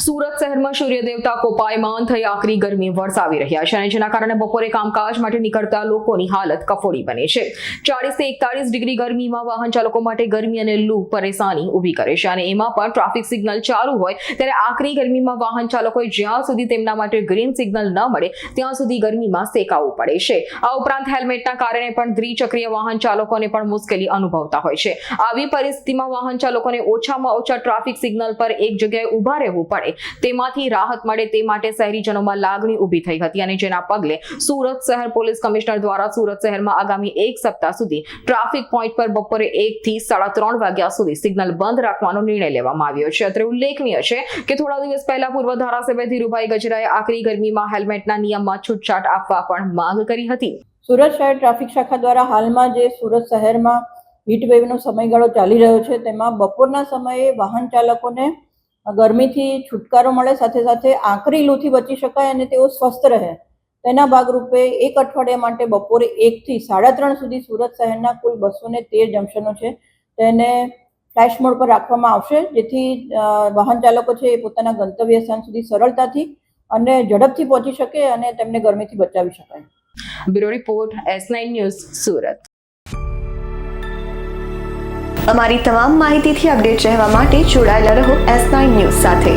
સુરત શહેરમાં સૂર્ય દેવતા કોપાયમાન થઈ આકરી ગરમી વરસાવી રહ્યા છે અને જેના કારણે બપોરે કામકાજ માટે નીકળતા લોકોની હાલત કફોડી બની છે। 40 થી 41 ડિગ્રી ગરમીમાં વાહન ચાલકો માટે ગરમી અને લૂ પરેશાની ઊભી કરે છે અને એમાં પણ ટ્રાફિક સિગ્નલ ચાલુ હોય ત્યારે આકરી ગરમીમાં વાહન ચાલકોએ જ્યાં સુધી તેમના માટે ગ્રીન સિગ્નલ ન મળે ત્યાં સુધી ગરમીમાં સેકાવું પડે છે। આ ઉપરાંત હેલ્મેટના કારણે પણ દ્વિચક્રીય વાહન ચાલકોને પણ મુશ્કેલી અનુભવતા હોય છે। આવી પરિસ્થિતિમાં વાહન ચાલકોને ઓછામાં ઓછા ટ્રાફિક સિગ્નલ પર એક જગ્યાએ ઊભા રહેવું પડે તેમાંથી રાહત મળે તે માટે શહેરીજનોમાં લાગણી ઊભી થઈ હતી અને જેના પગલે સુરત શહેર પોલીસ કમિશનર દ્વારા સુરત શહેરમાં આગામી એક સપ્તાહ સુધી ટ્રાફિક પોઈન્ટ પર બપોરે 1 થી 3:30 વાગ્યા સુધી સિગ્નલ બંધ રાખવાનો નિર્ણય લેવામાં આવ્યો છે। અત્રે ઉલ્લેખનીય છે કે થોડા દિવસ પહેલા પૂર્વ ધારાસભ્ય ધીરુભાઈ ગજરાએ આકરી ગરમીમાં હેલ્મેટના નિયમમાં છૂટછાટ આપવા પણ માંગ કરી હતી। સુરત શહેર ટ્રાફિક શાખા દ્વારા હાલમાં જે સુરત શહેરમાં હીટવેવનો સમયગાળો ચાલી રહ્યો છે તેમાં બપોરના સમયે વાહન ચાલકોને ગરમીથી છુટકારો મળે સાથે સાથે આકરી લૂથી બચી શકાય અને તેઓ સ્વસ્થ રહે તેના ભાગરૂપે એક અઠવાડિયા માટે બપોરે 1 થી 3:30 સુધી સુરત શહેરના કુલ 213 જંકશનો છે તેને ફ્લેશ મોડ પર રાખવામાં આવશે જેથી વાહન ચાલકો છે એ પોતાના ગંતવ્ય સ્થાન સુધી સરળતાથી અને ઝડપથી પહોંચી શકે અને તેમને ગરમીથી બચાવી શકાય। Bureau report S9 news Surat. અમારી તમામ માહિતીથી અપડેટ રહેવા માટે જોડાયેલા રહો S9 ન્યૂઝ સાથે।